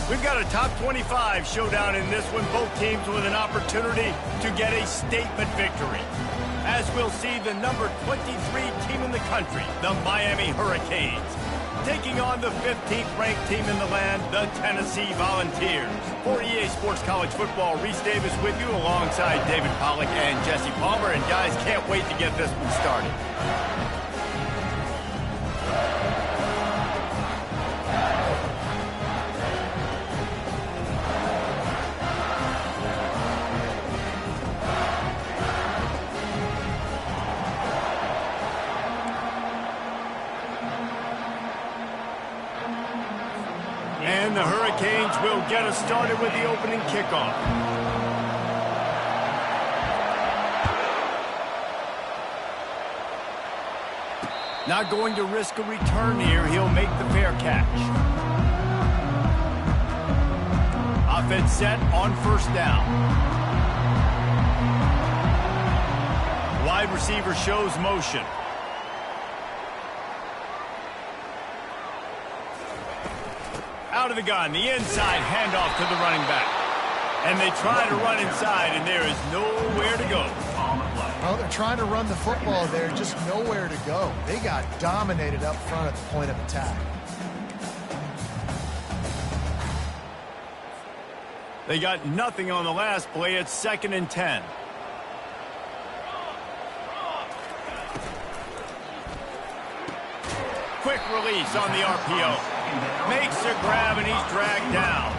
We've got a top 25 showdown in this one. Both teams with an opportunity to get a statement victory. As we'll see, the number 23 team in the country, the Miami Hurricanes, taking on the 15th ranked team in the land, the Tennessee Volunteers. For EA Sports College Football, Reese Davis with you alongside David Pollack and Jesse Palmer. And guys, can't wait to get this one started. And the Hurricanes will get us started with the opening kickoff. Not going to risk a return here. He'll make the fair catch. Offense set on first down. Wide receiver shows motion. Out of the gun, the inside handoff to the running back. And they try to run inside, and there is nowhere to go. Well, they're trying to run the football there, just nowhere to go. They got dominated up front at the point of attack. They got nothing on the last play. It's 2nd and 10. Quick release on the RPO. Makes a grab, and he's dragged down.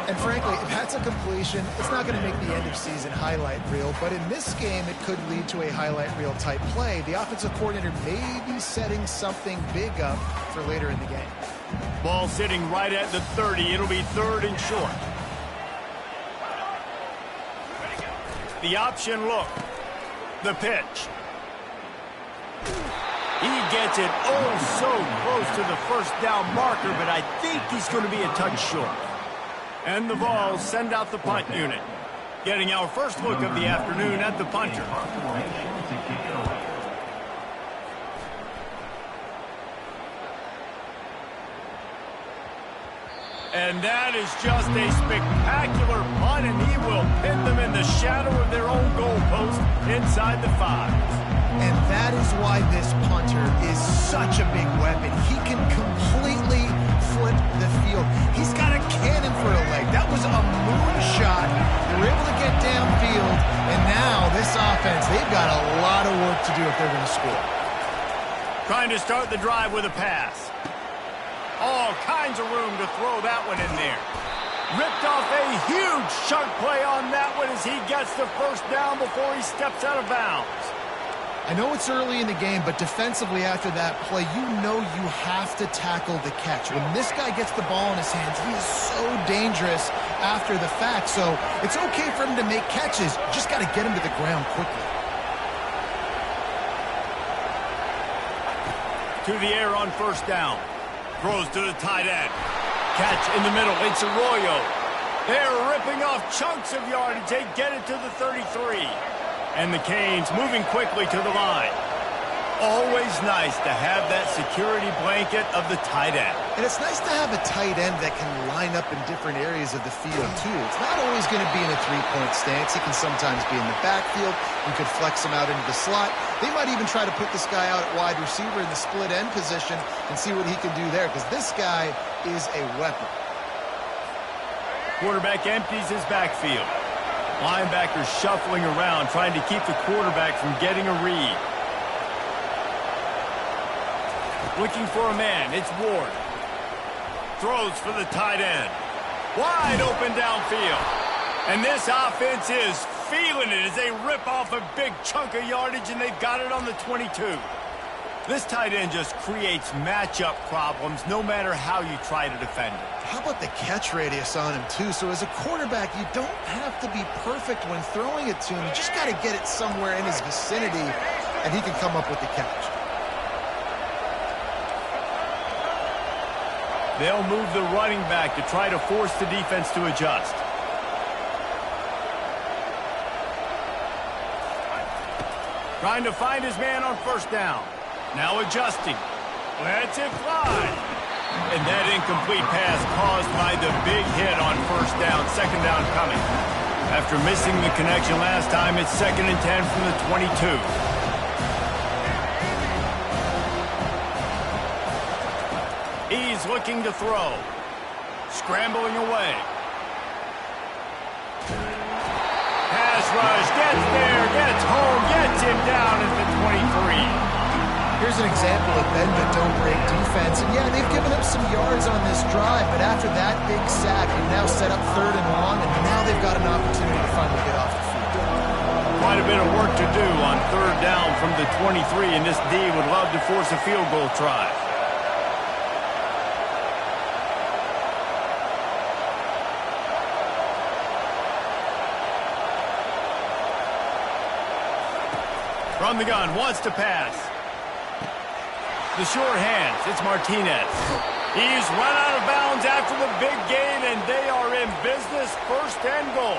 And frankly, if that's a completion, it's not going to make the end-of-season highlight reel. But in this game, it could lead to a highlight reel type play. The offensive coordinator may be setting something big up for later in the game. Ball sitting right at the 30. It'll be 3rd and short. The option look. The pitch. He gets it so close to the first down marker, but I think he's going to be a touch short. And the Vols send out the punt unit. Getting our first look of the afternoon at the punter. And that is just a spectacular punt, and he will pin them in the shadow of their own goalpost inside the 5. And that is why this punter is such a big weapon. He can completely flip the field. He's got a cannon for a leg. That was a moonshot. They were able to get downfield, and now this offense, they've got a lot of work to do if they're going to score. Trying to start the drive with a pass. All kinds of room to throw that one in there. Ripped off a huge chunk play on that one as he gets the first down before he steps out of bounds. I know it's early in the game, but defensively after that play, you know you have to tackle the catch. When this guy gets the ball in his hands, he is so dangerous after the fact. So it's okay for him to make catches. You just got to get him to the ground quickly. To the air on first down. Throws to the tight end. Catch in the middle. It's Arroyo. They're ripping off chunks of yardage. They get it to the 33. And the Canes moving quickly to the line. Always nice to have that security blanket of the tight end. And it's nice to have a tight end that can line up in different areas of the field, too. It's not always going to be in a three-point stance. He can sometimes be in the backfield. You could flex him out into the slot. They might even try to put this guy out at wide receiver in the split end position and see what he can do there, because this guy is a weapon. Quarterback empties his backfield. Linebackers shuffling around, trying to keep the quarterback from getting a read. Looking for a man. It's Ward. Throws for the tight end. Wide open downfield. And this offense is feeling it as they rip off a big chunk of yardage, and they've got it on the 22. This tight end just creates matchup problems no matter how you try to defend it. How about the catch radius on him, too? So as a quarterback, you don't have to be perfect when throwing it to him. You just got to get it somewhere in his vicinity, and he can come up with the catch. They'll move the running back to try to force the defense to adjust. Trying to find his man on first down. Now adjusting. Lets it fly. And that incomplete pass caused by the big hit on first down. Second down coming. After missing the connection last time, it's 2nd and 10 from the 22. He's looking to throw. Scrambling away. Pass rush, gets there, gets home, gets him down at the 23. Here's an example of bend but don't break defense. And yeah, they've given up some yards on this drive, but after that big sack, they've now set up 3rd and long, and now they've got an opportunity to finally get off the field. Quite a bit of work to do on 3rd down from the 23, and this D would love to force a field goal try. From the gun, wants to pass. The short hands, it's Martinez. He's run out of bounds after the big gain, and they are in business, 1st and goal.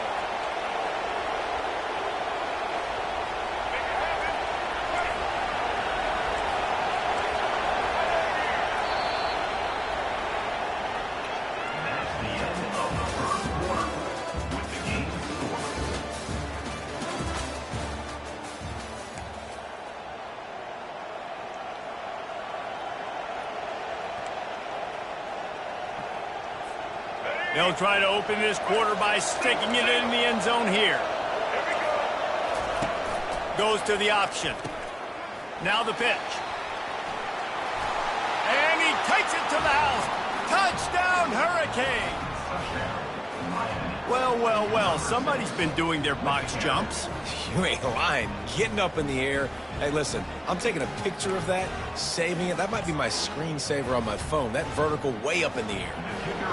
They'll try to open this quarter by sticking it in the end zone here. Goes to the option. Now the pitch. And he takes it to the house. Touchdown, Hurricanes! Well, well, well, somebody's been doing their box jumps. You ain't lying. Getting up in the air. Hey, listen, I'm taking a picture of that, saving it. That might be my screensaver on my phone. That vertical way up in the air.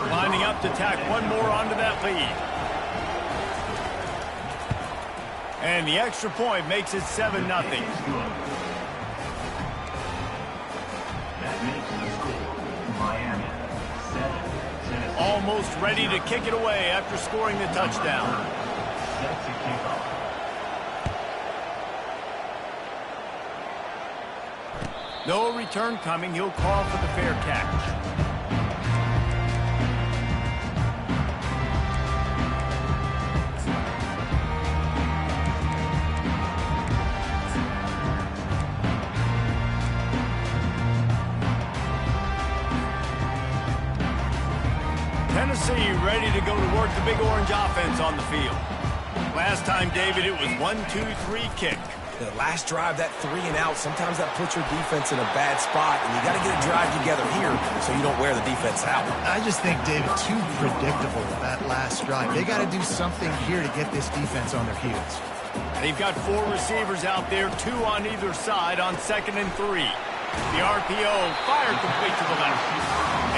Lining up to tack one more onto that lead. And the extra point makes it 7-0. Almost ready to kick it away after scoring the touchdown. No return coming. He'll call for the fair catch. Tennessee ready to go to work the big orange offense on the field. Last time, David, it was 1-2-3 kick. The last drive, that 3 and out, sometimes that puts your defense in a bad spot, and you got to get a drive together here so you don't wear the defense out. I just think, David, too predictable that last drive. They got to do something here to get this defense on their heels. They've got 4 receivers out there, 2 on either side on 2nd and 3. The RPO fired complete to the left.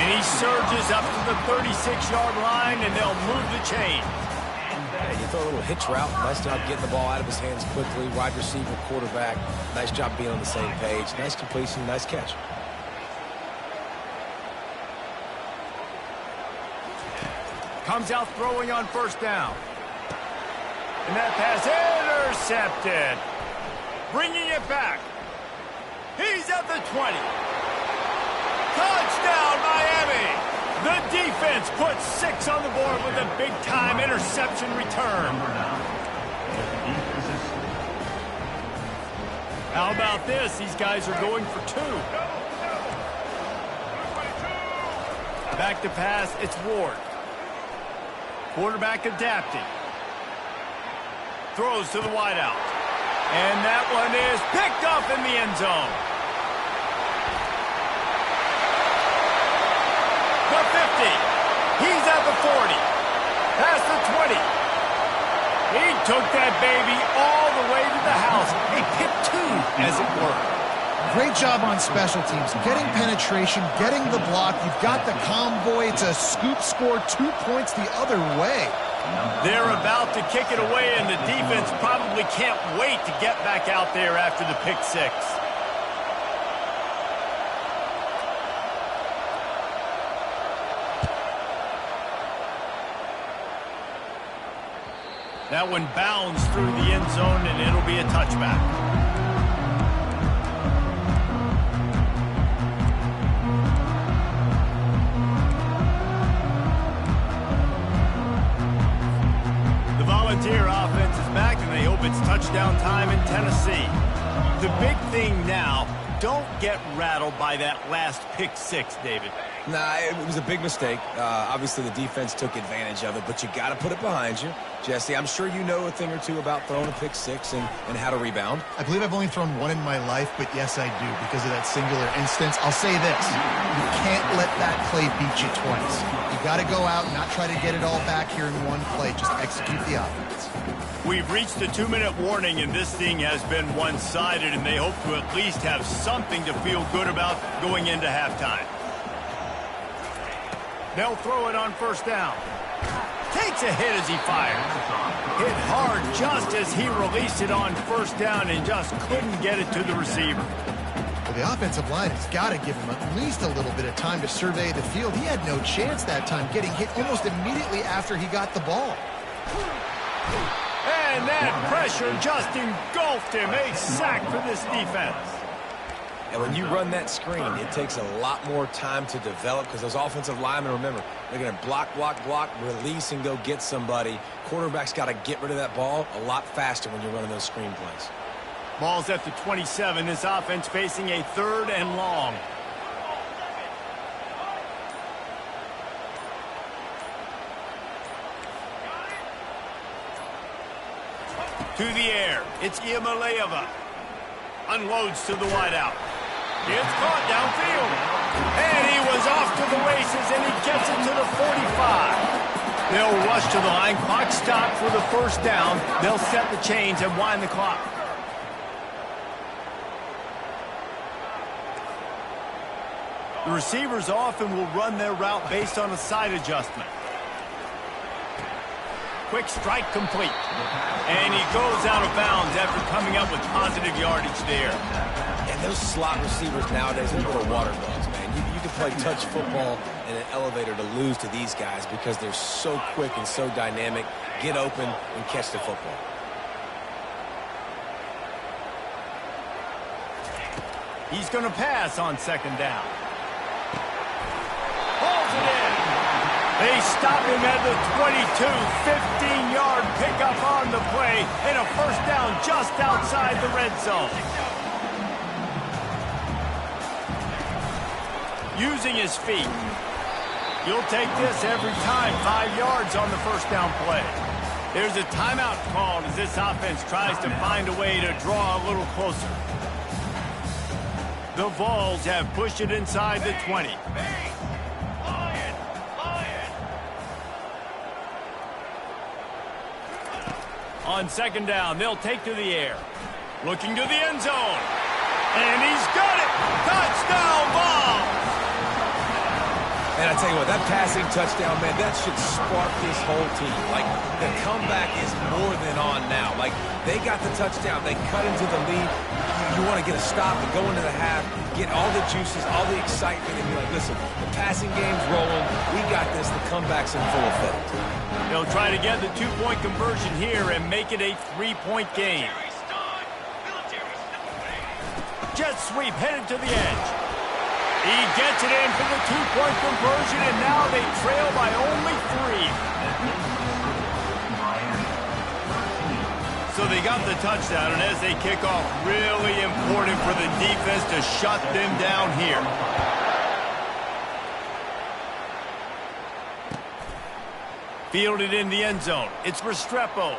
And he surges up to the 36-yard line, and they'll move the chain. Yeah, you throw a little hitch route. Nice job getting the ball out of his hands quickly. Wide receiver, quarterback. Nice job being on the same page. Nice completion, nice catch. Comes out throwing on 1st down. And that pass intercepted. Bringing it back. He's at the 20. Touchdown, Miami! The defense puts 6 on the board with a big-time interception return. How about this? These guys are going for 2. Back to pass, it's Ward. Quarterback adapting. Throws to the wideout. And that one is picked up in the end zone. The 50. He's at the 40. Past the 20. He took that baby all the way to the house. A pick 2, as it were. Great job on special teams. Getting penetration, getting the block. You've got the convoy. It's a scoop score, 2 points the other way. They're about to kick it away, and the defense probably can't wait to get back out there after the pick 6. That one bounds through the end zone, and it'll be a touchback. here. Offense is back, and they hope it's touchdown time in Tennessee. The big thing now, don't get rattled by that last pick six, David. Nah, it was a big mistake. Obviously, the defense took advantage of it, but you got to put it behind you. Jesse, I'm sure you know a thing or two about throwing a pick six and how to rebound. I believe I've only thrown one in my life, but yes, I do, because of that singular instance. I'll say this. You can't let that play beat you twice. You got to go out and not try to get it all back here in one play. Just execute the offense. We've reached the 2-minute warning, and this thing has been one-sided, and they hope to at least have something to feel good about going into halftime. They'll throw it on first down. Takes a hit as he fires. Hit hard just as he released it on first down and just couldn't get it to the receiver. Well, the offensive line has got to give him at least a little bit of time to survey the field. He had no chance that time, getting hit almost immediately after he got the ball. And that pressure just engulfed him. A sack for this defense. And when you run that screen, it takes a lot more time to develop because those offensive linemen, remember, they're going to block, release, and go get somebody. Quarterback's got to get rid of that ball a lot faster when you're running those screen plays. Ball's at the 27. This offense facing a 3rd and long. To the air. It's Iamaleava. Unloads to the wideout. It's caught downfield. And he was off to the races, and he gets it to the 45. They'll rush to the line. Clock stopped for the first down. They'll set the chains and wind the clock. The receivers often will run their route based on a side adjustment. Quick strike complete. And he goes out of bounds after coming up with positive yardage there. And those slot receivers nowadays, they're little water dogs, man. You can play touch football in an elevator to lose to these guys because they're so quick and so dynamic. Get open and catch the football. He's going to pass on second down. Pulls it in. They stop him at the 22, 15-yard pickup on the play, and a first down just outside the red zone. Using his feet. You'll take this every time, 5 yards on the first down play. There's a timeout called as this offense tries to find a way to draw a little closer. The Vols have pushed it inside the 20. On second down, they'll take to the air. Looking to the end zone. And he's got it! Touchdown ball! And I tell you what, that passing touchdown, man, that should spark this whole team. Like, the comeback is more than on now. Like, they got the touchdown. They cut into the lead. You want to get a stop and go into the half, get all the juices, all the excitement, and be like, listen, the passing game's rolling. We got this. The comeback's in full effect. They'll try to get the 2-point conversion here and make it a 3-point game. Jet sweep headed to the edge. He gets it in for the 2-point conversion, and now they trail by only 3. So they got the touchdown, and as they kick off, really important for the defense to shut them down here. Fielded in the end zone. It's Restrepo.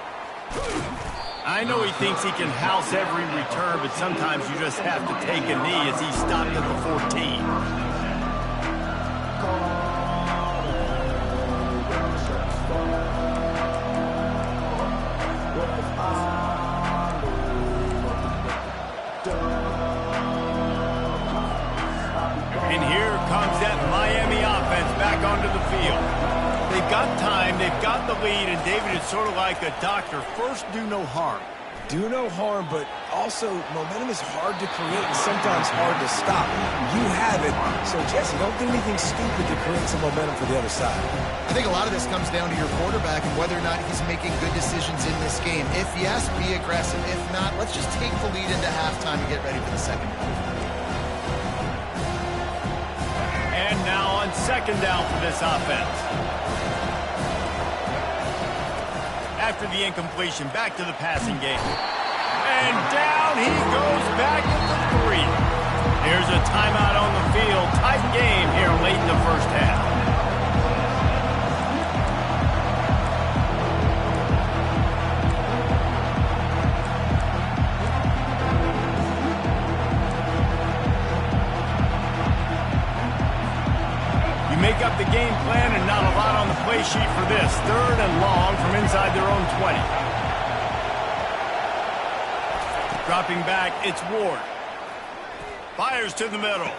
I know he thinks he can house every return, but sometimes you just have to take a knee as he stopped at the 14. And here comes that Miami offense back onto the field. They've got time, they've got the lead, and David, it's sort of like a doctor. First, do no harm. Do no harm, but also momentum is hard to create and sometimes hard to stop. You have it, so Jesse, don't do anything stupid to create some momentum for the other side. I think a lot of this comes down to your quarterback and whether or not he's making good decisions in this game. If yes, be aggressive. If not, let's just take the lead into halftime and get ready for the second half. And now on second down for this offense. after the incompletion. Back to the passing game. And down he goes back with the 3. Here's a timeout on the field. Tight game here late in the first half. Make up the game plan and not a lot on the play sheet for this. 3rd and long from inside their own 20. Dropping back, it's Ward. Fires to the middle.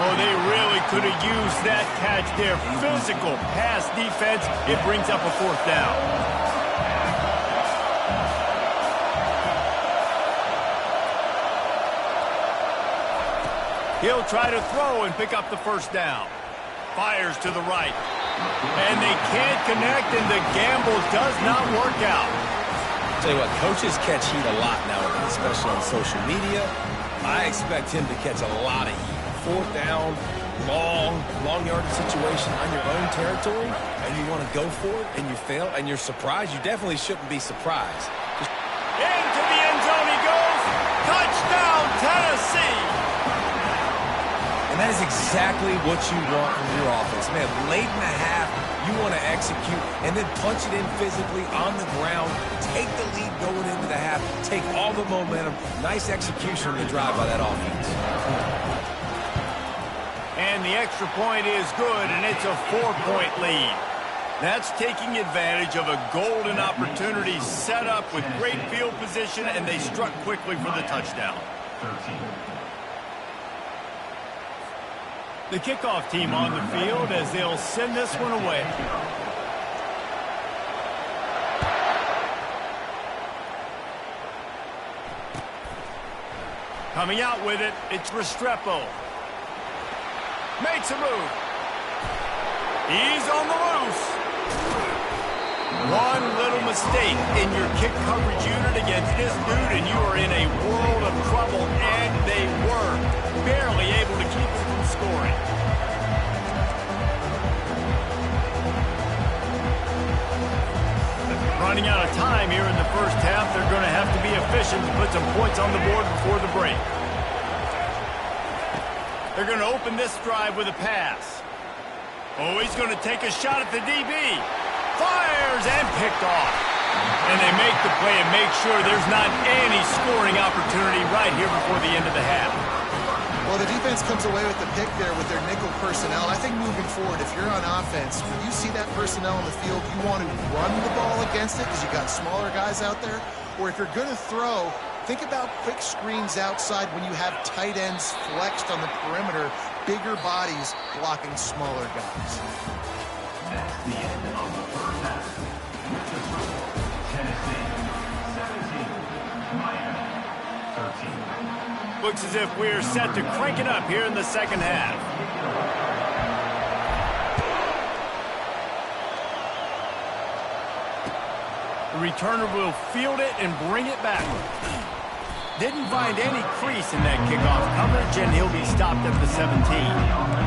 Oh, they really could have used that catch there. Physical pass defense. It brings up a 4th down. He'll try to throw and pick up the 1st down. Fires to the right. And they can't connect, and the gamble does not work out. Tell you what, coaches catch heat a lot nowadays, especially on social media. I expect him to catch a lot of heat. 4th down, long yardage situation on your own territory, and you want to go for it, and you fail, and you're surprised. You definitely shouldn't be surprised. Into the end zone he goes. Touchdown, Tennessee. And that is exactly what you want from your offense. Man, late in the half, you want to execute and then punch it in physically on the ground, take the lead going into the half, take all the momentum. Nice execution on the drive by that offense. And the extra point is good, and it's a 4-point lead. That's taking advantage of a golden opportunity set up with great field position, and they struck quickly for the touchdown. The kickoff team on the field as they'll send this one away. Coming out with it, it's Restrepo. Makes a move. He's on the loose. One little mistake in your kick coverage unit against this dude, and you are in a world of trouble, and they were barely able to keep him from scoring. Running out of time here in the first half, they're going to have to be efficient to put some points on the board before the break. They're going to open this drive with a pass. Oh, he's going to take a shot at the DB. Fires and picked off. And they make the play and make sure there's not any scoring opportunity right here before the end of the half. Well, the defense comes away with the pick there with their nickel personnel. I think moving forward, if you're on offense, when you see that personnel on the field, you want to run the ball against it because you got smaller guys out there. Or if you're going to throw, think about quick screens outside when you have tight ends flexed on the perimeter, bigger bodies blocking smaller guys. That's the end of the first half. Tennessee 17, Miami 13. Looks as if we're set to crank it up here in the second half. The returner will field it and bring it back. Didn't find any crease in that kickoff coverage, and he'll be stopped at the 17.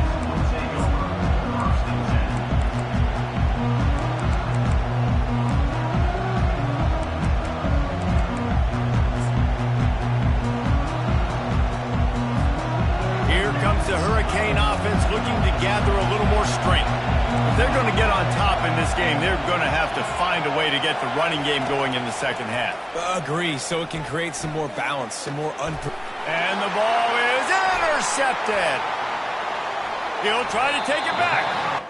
The Hurricane offense looking to gather a little more strength. If they're going to get on top in this game, they're going to have to find a way to get the running game going in the second half. Agree, so it can create some more balance, some more And the ball is intercepted. He'll try to take it back.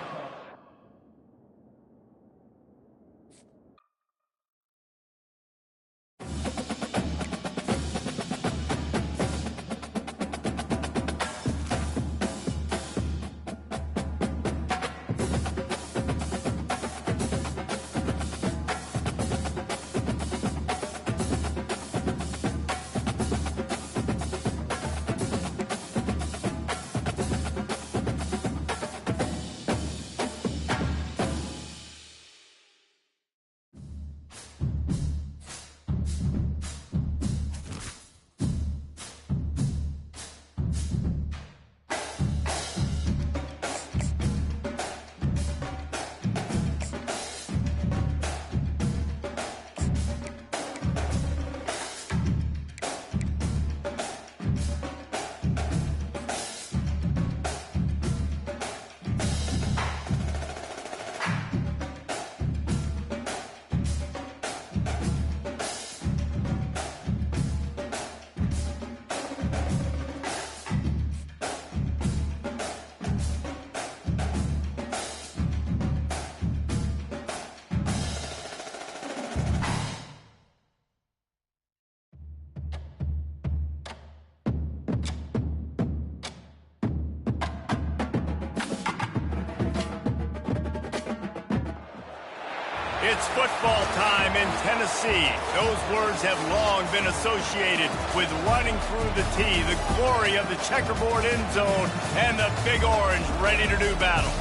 It's football time in Tennessee. Those words have long been associated with running through the tee, the glory of the checkerboard end zone, and the Big Orange ready to do battle.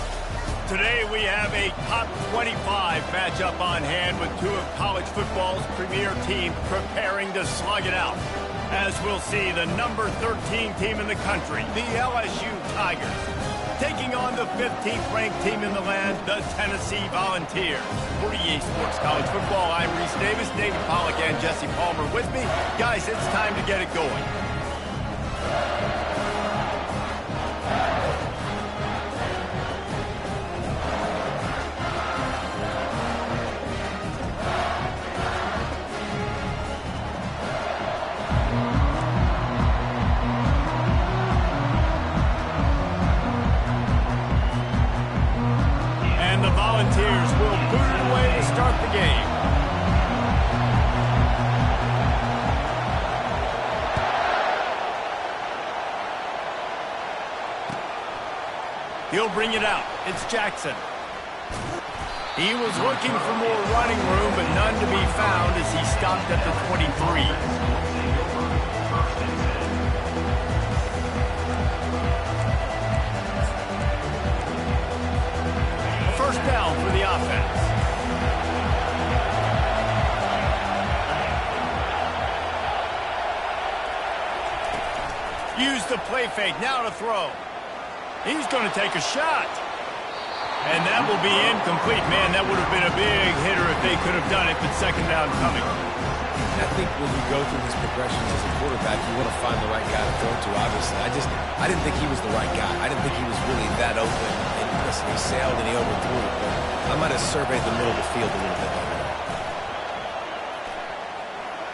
Today we have a top 25 matchup on hand with two of college football's premier teams preparing to slug it out. As we'll see, the number 13 team in the country, the LSU Tigers, taking on the 15th ranked team in the land, the Tennessee Volunteers. For EA Sports College Football, I'm Reese Davis, David Pollack and Jesse Palmer with me. Guys, it's time to get it going. Volunteers will boot it away to start the game. He'll bring it out. It's Jackson. He was looking for more running room, but none to be found as he stopped at the 23. First down for the offense. Use the play fake. Now to throw. He's going to take a shot. And that will be incomplete. Man, that would have been a big hitter if they could have done it, but second down coming. I think when you go through these progressions as a quarterback, you want to find the right guy to throw to, obviously. I didn't think he was the right guy. I didn't think he was really that open. And listen, he sailed and he overthrew it, but I might have surveyed the middle of the field a little bit better.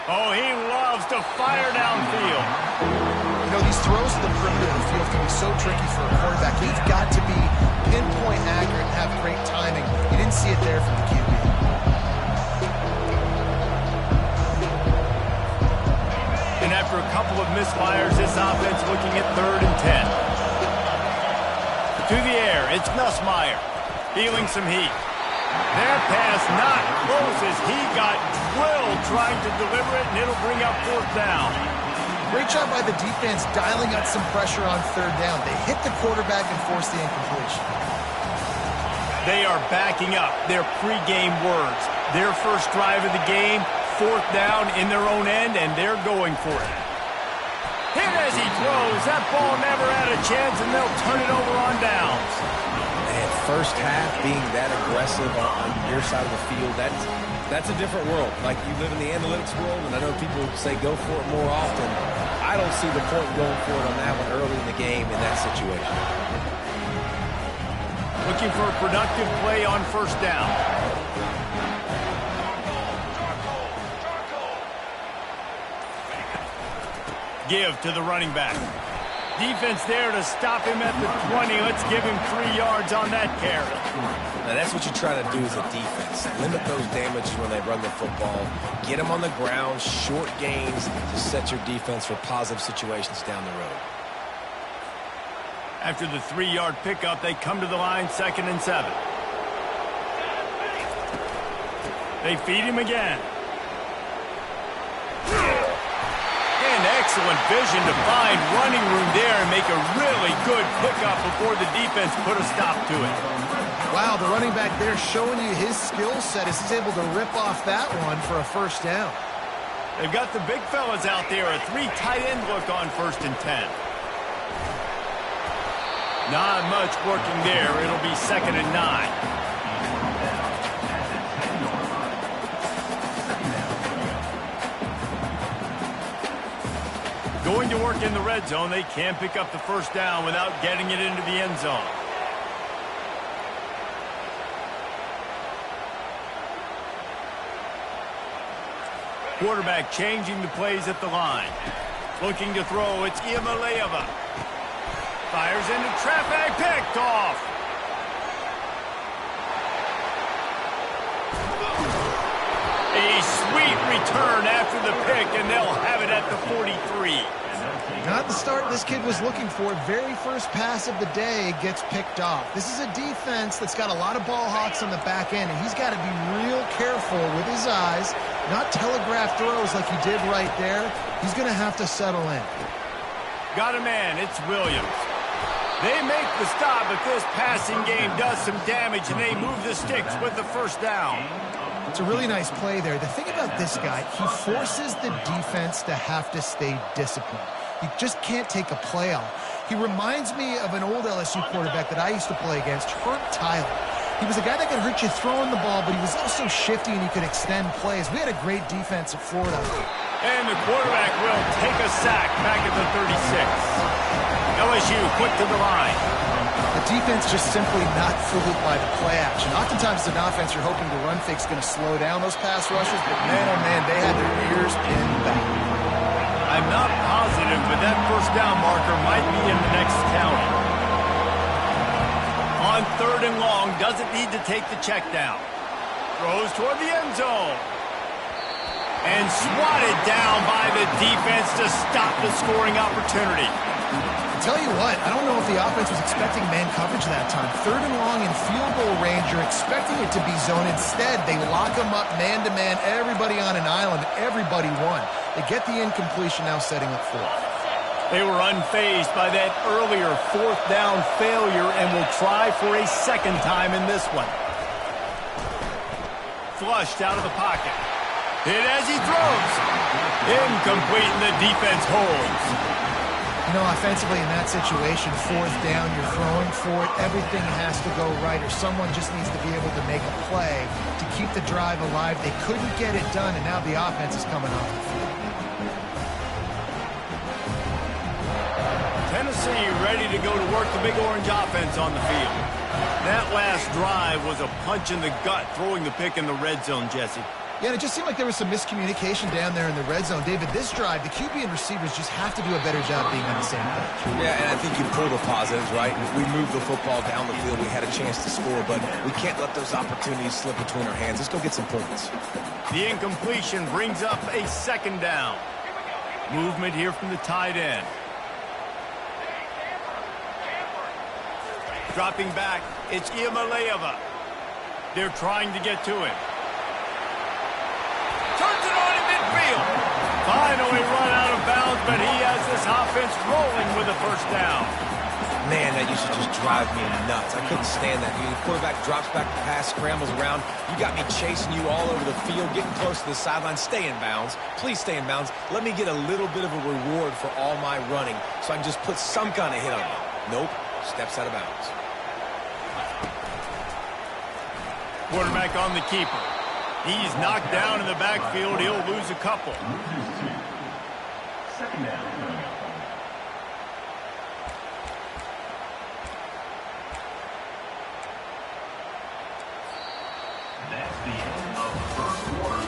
Oh, he loves to fire downfield. You know, these throws to the perimeter of the field can be so tricky for a quarterback. You've got to be pinpoint accurate and have great timing. You didn't see it there from the QB. And after a couple of misfires, this offense looking at 3rd and 10. To the air, it's Nussmeier, feeling some heat. Their pass not close as he got drilled trying to deliver it, and it'll bring up 4th down. Great job by the defense dialing up some pressure on 3rd down. They hit the quarterback and forced the incompletion. They are backing up their pregame words. Their first drive of the game, 4th down in their own end, and they're going for it. Hit as he throws. That ball never had a chance, and they'll turn it over on downs. Man, first half being that aggressive on your side of the field, that's a different world. Like, you live in the analytics world, and I know people say go for it more often. I don't see the point going for it on that one early in the game in that situation. Looking for a productive play on 1st down. Give to the running back. Defense there to stop him at the 20. Let's give him 3 yards on that carry. Now, that's what you try to do as a defense. Limit those damages when they run the football. Get them on the ground, short gains to set your defense for positive situations down the road. After the 3-yard pickup, they come to the line 2nd and 7. They feed him again. And excellent vision to find running room there and make a really good pickup before the defense put a stop to it. Wow, the running back there showing you his skill set as he's able to rip off that one for a 1st down. They've got the big fellas out there, a 3 tight end look on 1st and 10. Not much working there. It'll be 2nd and 9. Going to work in the red zone. They can't pick up the 1st down without getting it into the end zone. Quarterback changing the plays at the line. Looking to throw, it's Iamaleava. Fires into traffic, picked off. A sweet return after the pick, and they'll have it at the 43. Not the start this kid was looking for. Very first pass of the day gets picked off. This is a defense that's got a lot of ball hawks on the back end, and he's got to be real careful with his eyes, not telegraph throws like he did right there. He's going to have to settle in. Got a man. It's Williams. They make the stop, but this passing game does some damage, and they move the sticks with the first down. It's a really nice play there. The thing about this guy, he forces the defense to have to stay disciplined. You just can't take a play off. He reminds me of an old LSU quarterback that I used to play against, Herb Tyler. He was a guy that could hurt you throwing the ball, but he was also shifty and he could extend plays. We had a great defense at Florida. And the quarterback will take a sack back at the 36. LSU quick to the line. The defense just simply not fooled by the play action. Oftentimes as an offense, you're hoping the run fake's going to slow down those pass rushers, but man, oh man, they had their ears pinned back. I'm not positive, but that first down marker might be in the next county. On 3rd and long, doesn't need to take the check down. Throws toward the end zone. And swatted down by the defense to stop the scoring opportunity. I tell you what, I don't know if the offense was expecting man coverage that time. 3rd and long in field goal range, you're expecting it to be zone. Instead, they lock them up man-to-man, everybody on an island, everybody won. They get the incompletion, now setting up 4th. They were unfazed by that earlier 4th down failure and will try for a second time in this one. Flushed out of the pocket. Hit as he throws. Incomplete, and the defense holds. You know, offensively in that situation, 4th down, you're throwing for it. Everything has to go right, or someone just needs to be able to make a play to keep the drive alive. They couldn't get it done, and now the offense is coming off the field. Tennessee ready to go to work the Big Orange offense on the field. That last drive was a punch in the gut, throwing the pick in the red zone, Jesse. Yeah, and it just seemed like there was some miscommunication down there in the red zone. David, this drive, the QB and receivers just have to do a better job being on the same page. Yeah, and I think you pull the positives, right? If we moved the football down the field, we had a chance to score, but we can't let those opportunities slip between our hands. Let's go get some points. The incompletion brings up a 2nd down. Movement here from the tight end. Dropping back, it's Iamaleava. They're trying to get to him. Turns it on in midfield. Finally run out of bounds, but he has this offense rolling with a 1st down. Man, that used to just drive me nuts. I couldn't stand that. The quarterback drops back the pass, scrambles around. You got me chasing you all over the field, getting close to the sideline. Stay in bounds. Please stay in bounds. Let me get a little bit of a reward for all my running so I can just put some kind of hit on you. Nope. Steps out of bounds. Quarterback on the keeper. He's knocked down in the backfield. He'll lose a couple. Loses 2. 2nd down. That's the end of the 1st quarter.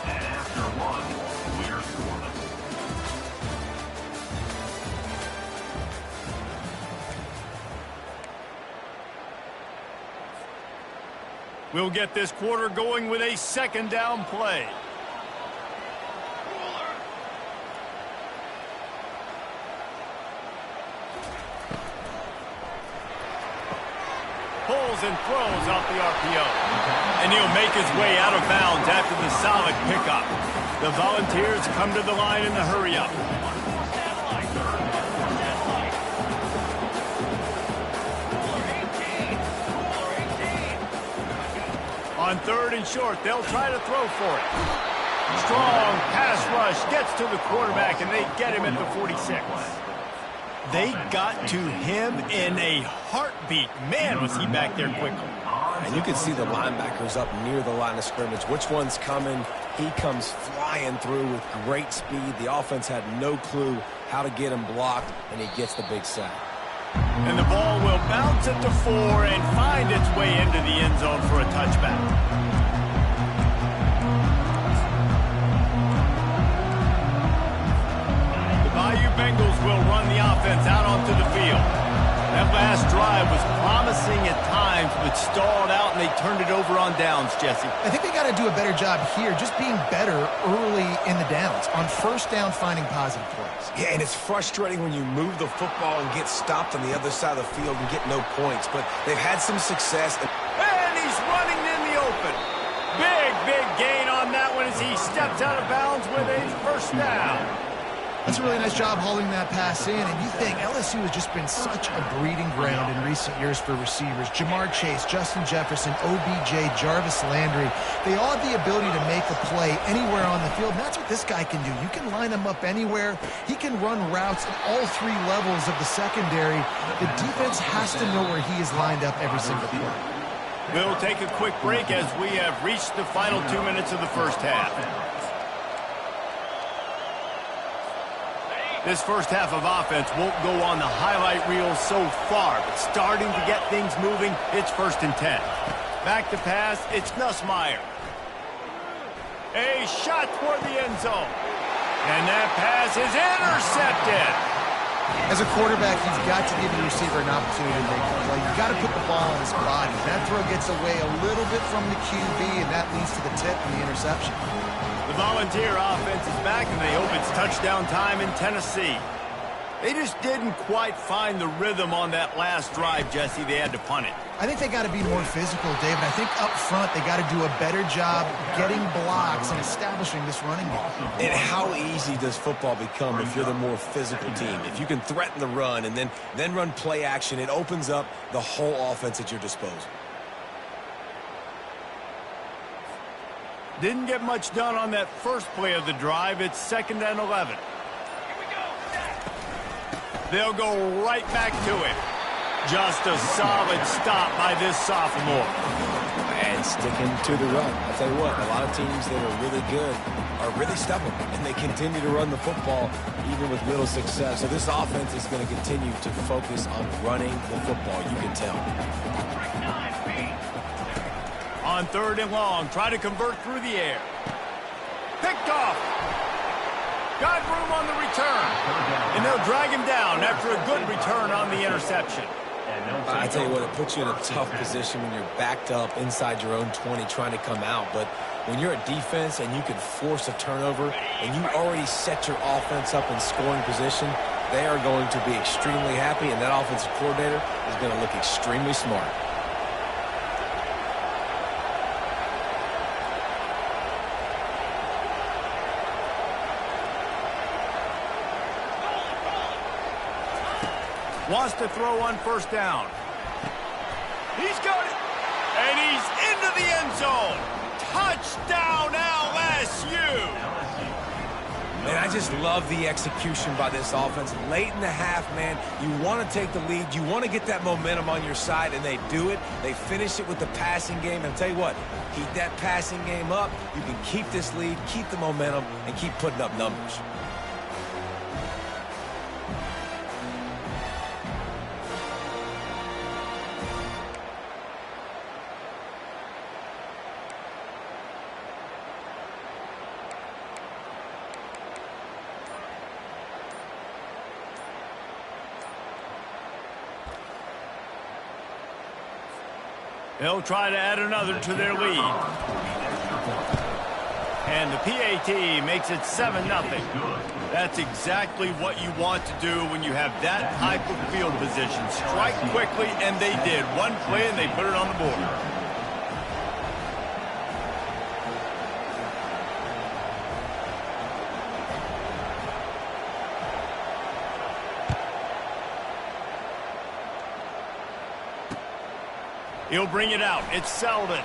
And after 1, we're scoreless. We'll get this quarter going with a 2nd down play. Pulls and throws off the RPO. And he'll make his way out of bounds after the solid pickup. The Volunteers come to the line in the hurry-up. On 3rd and short, they'll try to throw for it. Strong pass rush gets to the quarterback, and they get him at the 46. They got to him in a heartbeat. Man, was he back there quickly. And you can see the linebackers up near the line of scrimmage. Which one's coming? He comes flying through with great speed. The offense had no clue how to get him blocked, and he gets the big sack. And the ball will bounce it to 4 and find its way into the end zone for a touchback. The Bayou Bengals will run the offense out onto the field. That last drive was promising at times, but stalled out, and they turned it over on downs, Jesse. I think they got to do a better job here, just being better early in the downs. On first down, finding positive plays. Yeah, and it's frustrating when you move the football and get stopped on the other side of the field and get no points. But they've had some success. And he's running in the open. Big gain on that one as he steps out of bounds with a first down. That's a really nice job hauling that pass in, and you think LSU has just been such a breeding ground in recent years for receivers. Jamar Chase, Justin Jefferson, OBJ, Jarvis Landry, they all have the ability to make a play anywhere on the field, and that's what this guy can do. You can line him up anywhere. He can run routes at all three levels of the secondary. The defense has to know where he is lined up every single play. We'll take a quick break as we have reached the final 2 minutes of the first half. This first half of offense won't go on the highlight reel so far, but starting to get things moving, it's 1st and 10. Back to pass, it's Nussmeier. A shot toward the end zone. And that pass is intercepted. As a quarterback, you've got to give your receiver an opportunity to make a play. You've got to put the ball on his body. That throw gets away a little bit from the QB, and that leads to the tip and the interception. The Volunteer offense is back, and they hope it's touchdown time in Tennessee. They just didn't quite find the rhythm on that last drive, Jesse. They had to punt it. I think they got to be more physical, David. I think up front they got to do a better job getting blocks and establishing this running game. And how easy does football become if you're the more physical team? If you can threaten the run and then run play action, it opens up the whole offense at your disposal. Didn't get much done on that first play of the drive. It's 2nd and 11. They'll go right back to it. Just a solid stop by this sophomore. And sticking to the run. I'll tell you what, a lot of teams that are really good are really stubborn, and they continue to run the football even with little success. So this offense is going to continue to focus on running the football, you can tell. On 3rd and long, try to convert through the air. Picked off. Got room on the return. And they'll drag him down after a good return on the interception. I tell you what, it puts you in a tough position when you're backed up inside your own 20 trying to come out. But when you're a defense and you can force a turnover and you already set your offense up in scoring position, they are going to be extremely happy, and that offensive coordinator is going to look extremely smart. Wants to throw on 1st down. He's got it. And he's into the end zone. Touchdown, LSU. Man, I just love the execution by this offense. Late in the half, man, you want to take the lead. You want to get that momentum on your side, and they do it. They finish it with the passing game. And I'll tell you what, keep that passing game up. You can keep this lead, keep the momentum, and keep putting up numbers. They'll try to add another to their lead. And the PAT makes it 7-0. That's exactly what you want to do when you have that type of field position. Strike quickly, and they did. One play, and they put it on the board. He'll bring it out. It's Selden.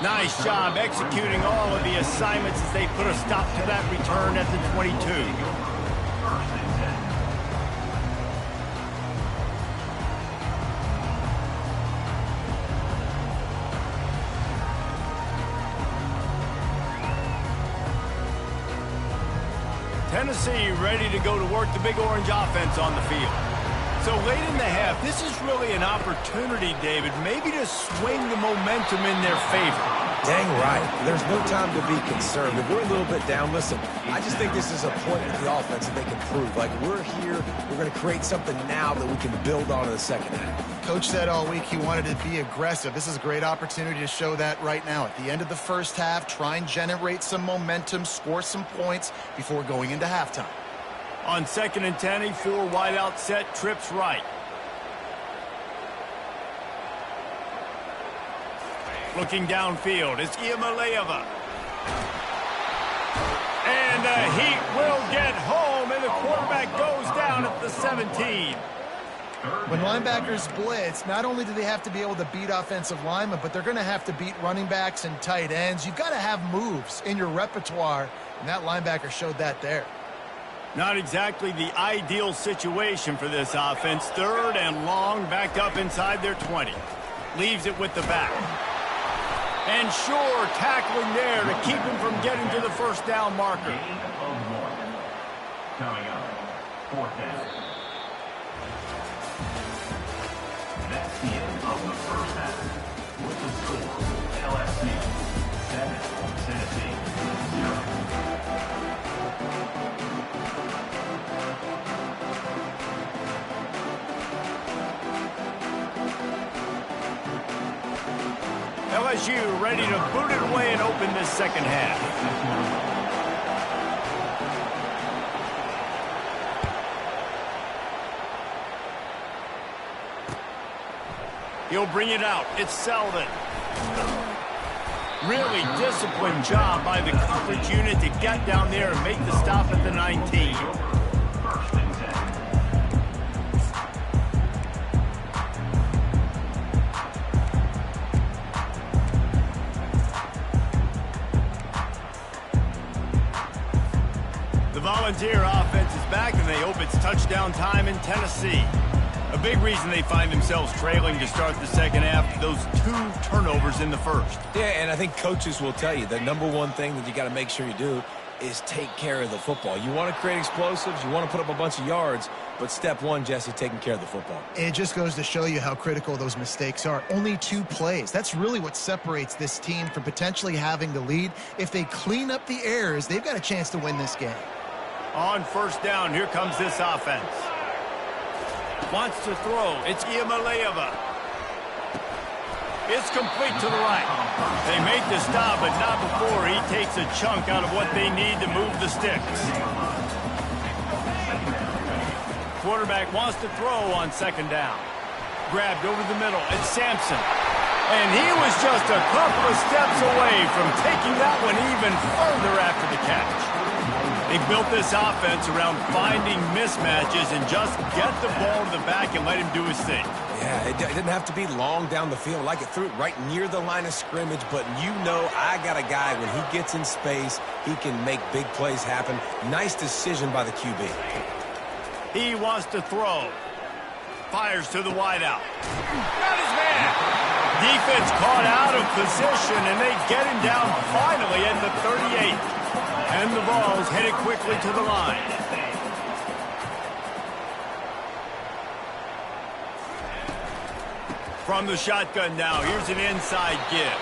Nice job executing all of the assignments as they put a stop to that return at the 22. Tennessee ready to go to work the Big Orange offense on the field. So late in the half, this is really an opportunity, David, maybe to swing the momentum in their favor. Dang right. There's no time to be concerned. If we're a little bit down, listen, I just think this is a point with the offense that they can prove. Like, we're here, we're going to create something now that we can build on in the second half. Coach said all week he wanted to be aggressive. This is a great opportunity to show that right now. At the end of the first half, try and generate some momentum, score some points before going into halftime. On 2nd and 10, a 4-wideout set, trips right. Looking downfield, it's Iamaleava. And the Heat will get home, and the quarterback goes down at the 17. When linebackers blitz, not only do they have to be able to beat offensive linemen, but they're going to have to beat running backs and tight ends. You've got to have moves in your repertoire, and that linebacker showed that there. Not exactly the ideal situation for this offense. 3rd and long, backed up inside their 20. Leaves it with the back. And sure, tackling there to keep him from getting to the first down marker. Gain of 1. Coming up, 4th down. That's the end of the first half. With the score, LSU 7, Tennessee 0. LSU ready to boot it away and open this second half. He'll bring it out. It's Selden. Really disciplined job by the coverage unit to get down there and make the stop at the 19. The Volunteer offense is back, and they hope it's touchdown time in Tennessee. A big reason they find themselves trailing to start the second half, those 2 turnovers in the first. Yeah, and I think coaches will tell you the number one thing that you got to make sure you do is take care of the football. You want to create explosives, you want to put up a bunch of yards, but step one, Jesse, taking care of the football. It just goes to show you how critical those mistakes are. Only 2 plays. That's really what separates this team from potentially having the lead. If they clean up the errors, they've got a chance to win this game. On first down, here comes this offense. Wants to throw. It's Iamaleava. It's complete to the right. They make the stop, but not before he takes a chunk out of what they need to move the sticks. Quarterback wants to throw on 2nd down. Grabbed over the middle. It's Sampson. And he was just a couple of steps away from taking that one even further after the catch. They built this offense around finding mismatches and just get the ball to the back and let him do his thing. Yeah, it didn't have to be long down the field. Like, it threw it right near the line of scrimmage, but you know I got a guy, when he gets in space, he can make big plays happen. Nice decision by the QB. He wants to throw. Fires to the wideout. Got his man. Defense caught out of position, and they get him down finally at the 38. And the ball's headed quickly to the line. From the shotgun now, here's an inside give.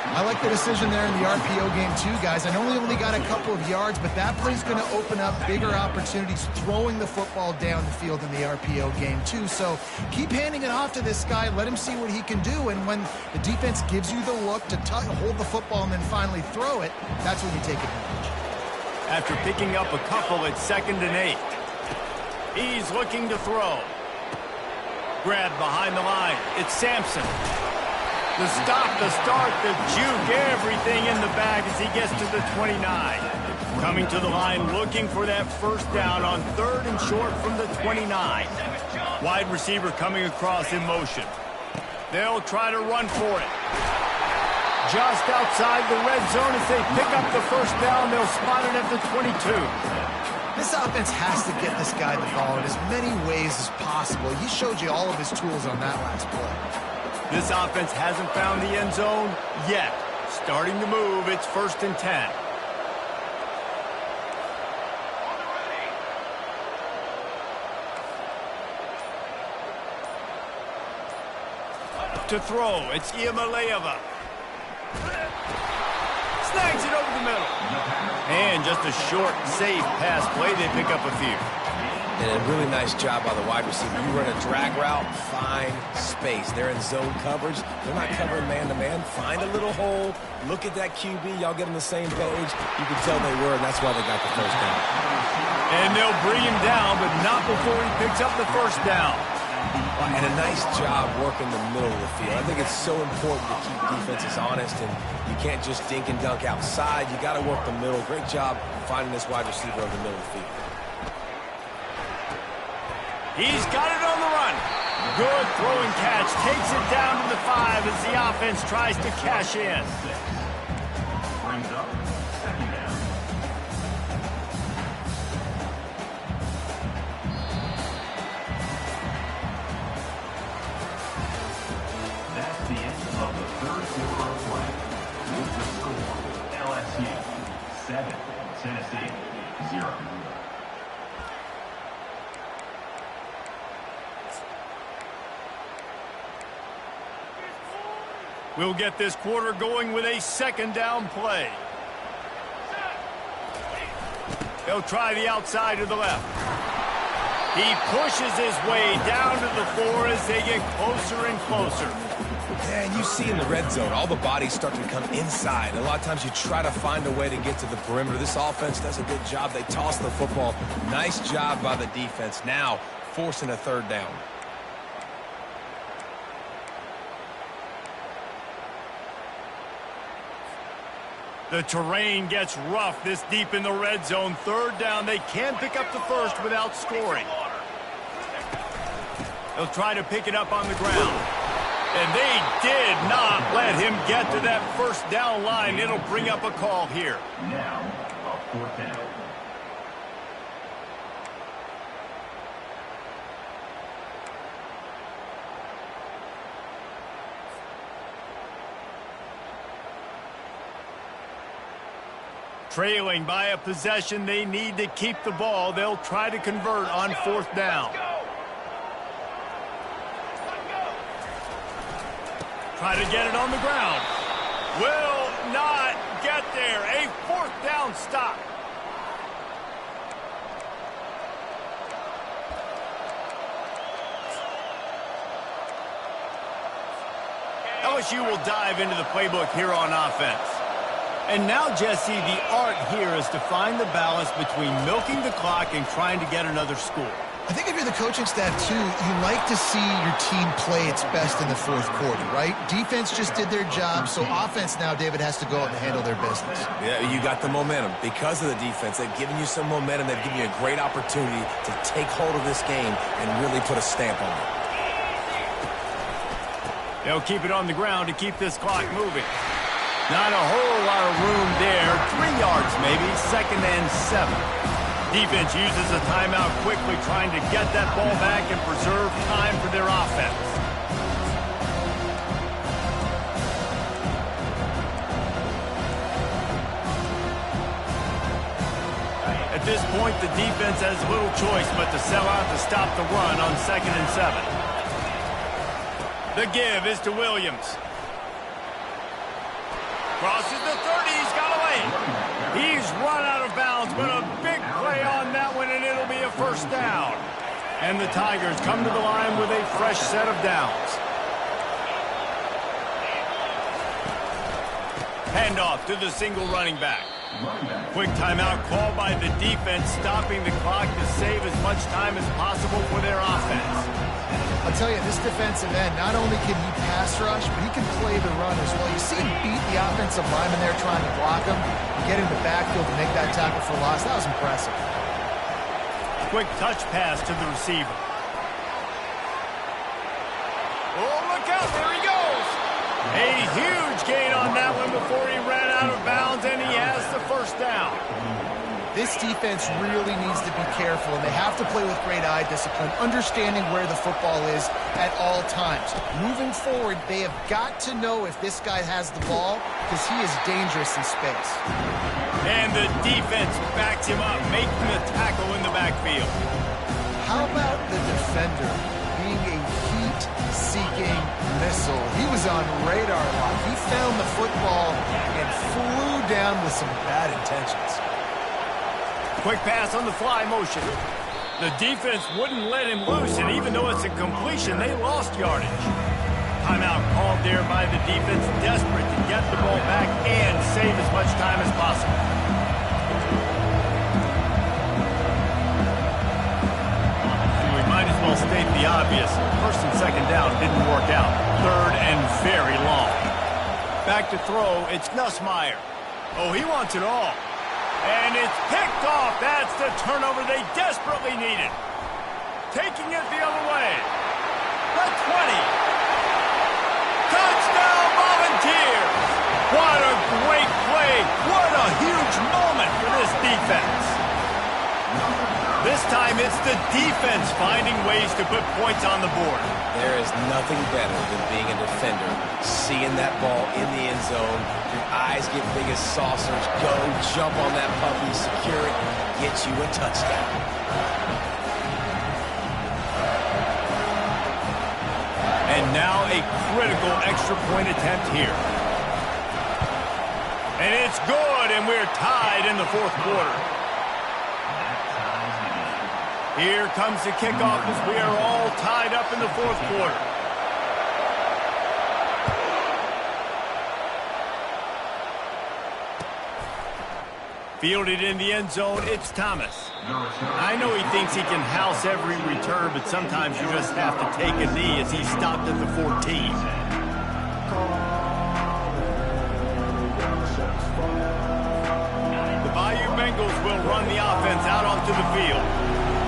I like the decision there in the RPO game too, guys. I know he only got a couple of yards, but that play's going to open up bigger opportunities throwing the football down the field in the RPO game too. So keep handing it off to this guy. Let him see what he can do. And when the defense gives you the look to hold the football and then finally throw it, that's when you take advantage. After picking up a couple at 2nd and 8. He's looking to throw. Grabbed behind the line. It's Sampson. The stop, the start, the juke, everything in the bag as he gets to the 29. Coming to the line, looking for that first down on 3rd and short from the 29. Wide receiver coming across in motion. They'll try to run for it. Just outside the red zone as they pick up the first down. They'll spot it at the 22. This offense has to get this guy the ball in as many ways as possible. He showed you all of his tools on that last play. This offense hasn't found the end zone yet. Starting to move, it's 1st and 10. to throw. It's Iamaleava. Snags it over the middle. And just a short, safe pass play. They pick up a few. And a really nice job by the wide receiver. You run a drag route, find space. They're in zone coverage. They're not covering man-to-man. Find a little hole. Look at that QB. Y'all get on the same page. You can tell they were, and that's why they got the first down. And they'll bring him down, but not before he picks up the first down. And a nice job working the middle of the field. I think it's so important to keep defenses honest, and you can't just dink and dunk outside. You got to work the middle. Great job finding this wide receiver over the middle of the field. He's got it on the run. Good throw and catch. Takes it down to the 5 as the offense tries to cash in. Brings up second down. That's the end of the third quarter of play. With the score, LSU 7, Tennessee 0. We'll get this quarter going with a second down play. They'll try the outside to the left. He pushes his way down to the 4 as they get closer and closer. Yeah, and you see in the red zone, all the bodies start to come inside. A lot of times you try to find a way to get to the perimeter. This offense does a good job. They toss the football. Nice job by the defense. Now forcing a third down. The terrain gets rough this deep in the red zone. Third down. They can pick up the first without scoring. They'll try to pick it up on the ground. And they did not let him get to that first down line. It'll bring up a call here. Now, a fourth down. Trailing by a possession, they need to keep the ball. They'll try to convert on fourth down. Try to get it on the ground. Will not get there. A fourth down stop. LSU will dive into the playbook here on offense. And now, Jesse, the art here is to find the balance between milking the clock and trying to get another score. I think if you're the coaching staff, too, you like to see your team play its best in the fourth quarter, right? Defense just did their job, so offense now, David, has to go out and handle their business. Yeah, you got the momentum. Because of the defense, they've given you some momentum. They've given you a great opportunity to take hold of this game and really put a stamp on it. They'll keep it on the ground to keep this clock moving. Not a whole lot of room there. 3 yards maybe, 2nd and 7. Defense uses a timeout quickly, trying to get that ball back and preserve time for their offense. At this point, the defense has little choice but to sell out to stop the run on 2nd and 7. The give is to Williams. Crosses the 30, he's got away. He's run out of bounds, but a big play on that one, and it'll be a first down. And the Tigers come to the line with a fresh set of downs. Handoff to the single running back. Quick timeout called by the defense, stopping the clock to save as much time as possible for their offense. I'll tell you, this defensive end, not only can he pass rush, but he can play the run as well. You see him beat the offensive lineman there trying to block him, get him to backfield to make that tackle for loss. That was impressive. Quick touch pass to the receiver. Oh, look out, there he goes. A huge gain on that one before he ran out of bounds, and he has the first down. This defense really needs to be careful, and they have to play with great eye discipline, understanding where the football is at all times. Moving forward, they have got to know if this guy has the ball, because he is dangerous in space. And the defense backs him up, making the tackle in the backfield. How about the defender being a heat seeker? walking missile. He was on radar lock. He found the football and flew down with some bad intentions. Quick pass on the fly motion. The defense wouldn't let him loose, and even though it's a completion, they lost yardage. Timeout called there by the defense, desperate to get the ball back and save as much time as possible. We might as well state the obvious. First and second down didn't work out. Third and very long. Back to throw, it's Nussmeier. Oh, he wants it all. And it's picked off. That's the turnover they desperately needed. Taking it the other way. The 20. Touchdown Volunteers! What a great play. What a huge moment for this defense. This time it's the defense finding ways to put points on the board. There is nothing better than being a defender, seeing that ball in the end zone, your eyes get big as saucers, go, jump on that puppy, secure it, get you a touchdown. And now a critical extra point attempt here. And it's good, and we're tied in the fourth quarter. Here comes the kickoff as we are all tied up in the fourth quarter. Fielded in the end zone, it's Thomas. I know he thinks he can house every return, but sometimes you just have to take a knee as he stopped at the 14. The Bayou Bengals will run the offense out onto the field.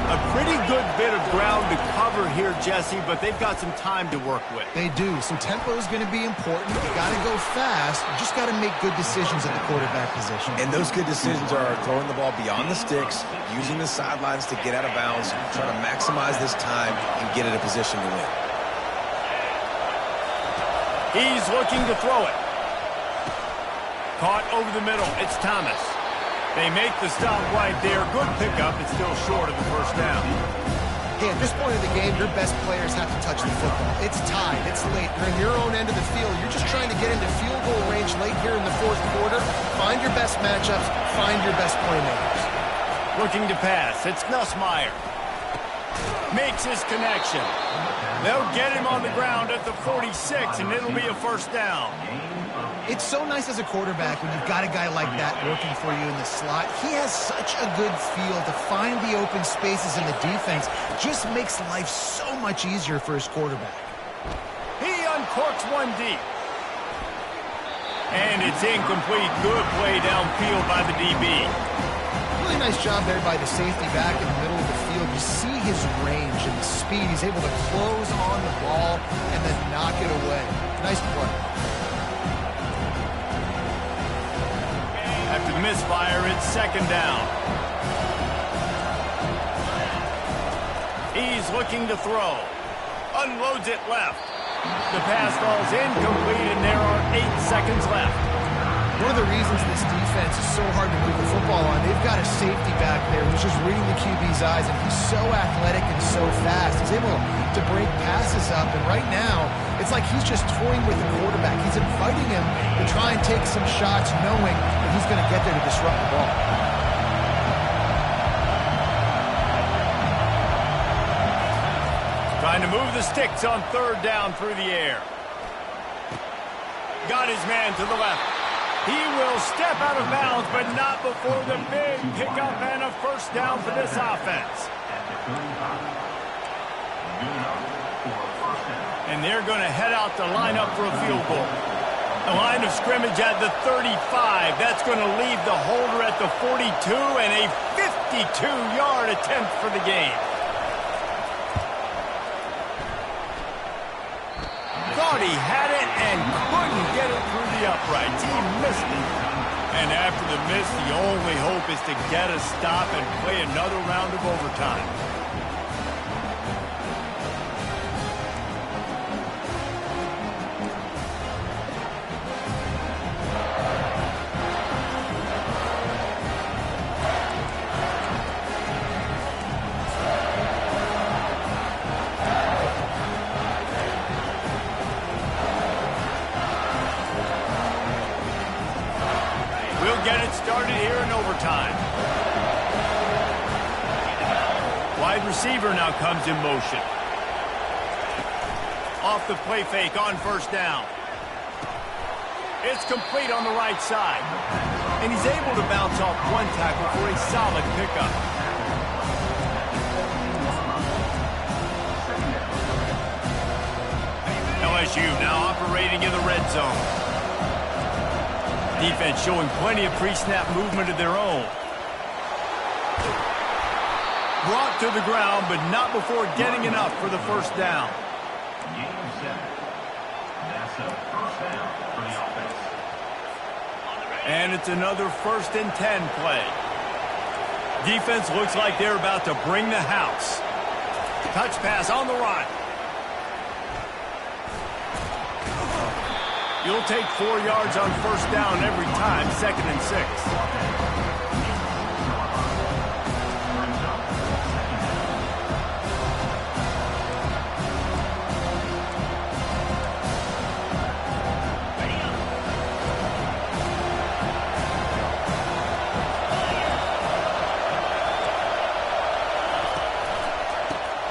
A pretty good bit of ground to cover here, Jesse, but they've got some time to work with. They do. Some tempo is going to be important. You got to go fast. You just got to make good decisions at the quarterback position. And those good decisions are throwing the ball beyond the sticks, using the sidelines to get out of bounds, trying to maximize this time and get in a position to win. He's looking to throw it. Caught over the middle. It's Thomas. They make the stop right there. Good pickup. It's still short of the first down. Hey, at this point of the game, your best players have to touch the football. It's tied. It's late. You're in your own end of the field. You're just trying to get into field goal range late here in the fourth quarter. Find your best matchups. Find your best playmakers. Looking to pass. It's Nussmeier. Makes his connection. They'll get him on the ground at the 46, and it'll be a first down. It's so nice as a quarterback when you've got a guy like that working for you in the slot. He has such a good feel to find the open spaces in the defense. Just makes life so much easier for his quarterback. He uncorks one deep. And it's incomplete. Good play downfield by the DB. Really nice job there by the safety back in the middle of the field. You see his range and the speed. He's able to close on the ball and then knock it away. Nice play. After the misfire, it's second down. He's looking to throw. Unloads it left. The pass falls incomplete, and there are 8 seconds left. One of the reasons this defense is so hard to move the football on, they've got a safety back there who's just reading the QB's eyes, and he's so athletic and so fast. He's able to break passes up, and right now, it's like he's just toying with the quarterback. He's inviting him to try and take some shots, knowing that he's going to get there to disrupt the ball. Trying to move the sticks on third down through the air. Got his man to the left. He will step out of bounds, but not before the big pickup and a first down for this offense. And they're going to head out to line up for a field goal. The line of scrimmage at the 35. That's going to leave the holder at the 42 and a 52-yard attempt for the game. Thought he had it and couldn't get it through the uprights. He missed it. And after the miss, the only hope is to get a stop and play another round of overtime. get it started here in overtime. Wide receiver now comes in motion. Off the play fake on first down. It's complete on the right side. And he's able to bounce off one tackle for a solid pickup. LSU now operating in the red zone. Defense showing plenty of pre-snap movement of their own. Brought to the ground, but not before getting enough for the first down. Game 7. That's a first down for the offense. And it's another 1st and 10 play. Defense looks like they're about to bring the house. Touch pass on the run. You'll take 4 yards on first down every time, 2nd and 6.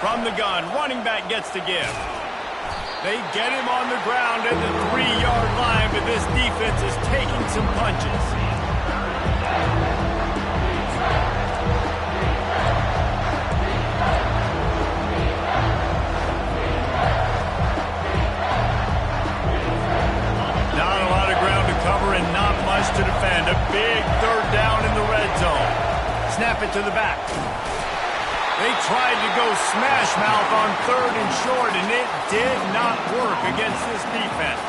From the gun, running back gets to give. They get him on the ground at the 3-yard line, but this defense is taking some punches. Not a lot of ground to cover and not much to defend. A big 3rd down in the red zone. Snap it to the back. They tried to go smash mouth on 3rd and short, and it did not work against this defense.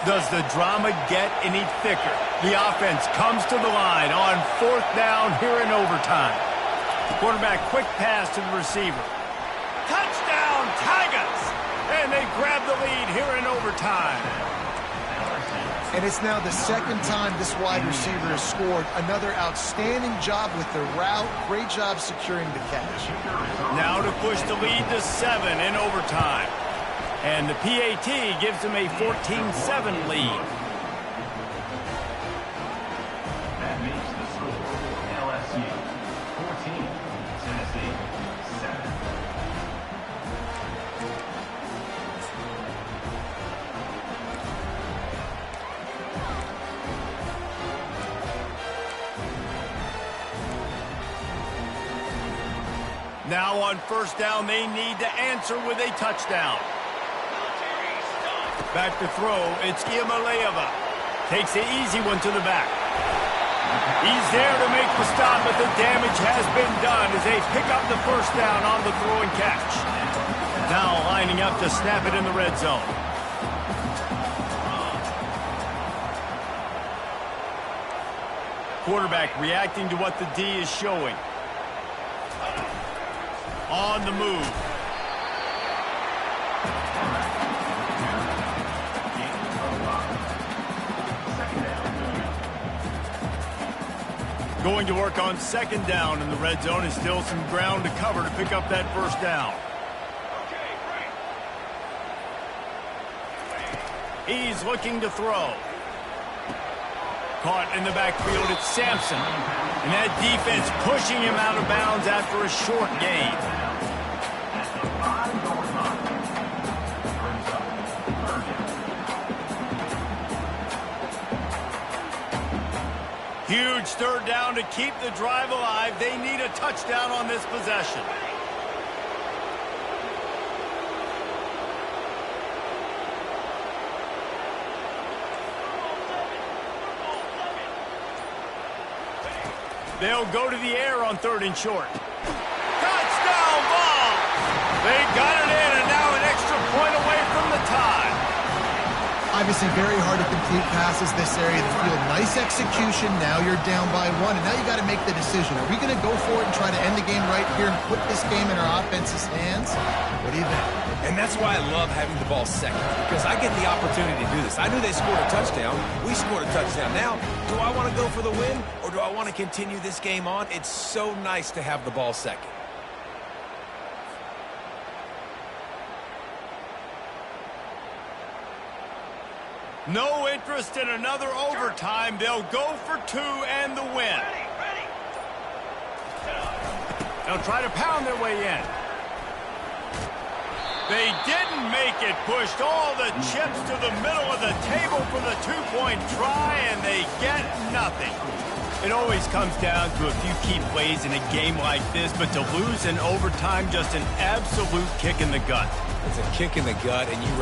Does the drama get any thicker? The offense comes to the line on 4th down here in overtime. Quarterback, quick pass to the receiver. Touchdown, Tigers! And they grab the lead here in overtime. And it's now the 2nd time this wide receiver has scored. Another outstanding job with the route. Great job securing the catch. Now to push the lead to 7 in overtime. And the PAT gives them a 14-7 lead. That makes the score LSU 14, Tennessee 7. Now on first down, they need to answer with a touchdown. Back to throw, it's Iamaleava. Takes the easy one to the back. He's there to make the stop, but the damage has been done as they pick up the first down on the throw and catch. Now lining up to snap it in the red zone. Quarterback reacting to what the D is showing. On the move. Going to work on 2nd down in the red zone, and still some ground to cover to pick up that first down. He's looking to throw. Caught in the backfield, it's Sampson. And that defense pushing him out of bounds after a short gain. Huge 3rd down to keep the drive alive. They need a touchdown on this possession. They'll go to the air on 3rd and short. Touchdown ball! They got it in, and now an extra point away from the tie. I Obviously, very hard to complete passes this area of the field. Nice execution. Now you're down by 1, and now you got to make the decision. Are we going to go for it and try to end the game right here and put this game in our offense's hands? What do you think? And that's why I love having the ball second, because I get the opportunity to do this. I knew they scored a touchdown. We scored a touchdown. Now, do I want to go for the win, or do I want to continue this game on? It's so nice to have the ball second. No interest in another overtime. They'll go for 2 and the win. They'll try to pound their way in. They didn't make it. Pushed all the chips to the middle of the table for the 2-point try, and they get nothing. It always comes down to a few key plays in a game like this, but to lose in overtime, just an absolute kick in the gut. It's a kick in the gut, and you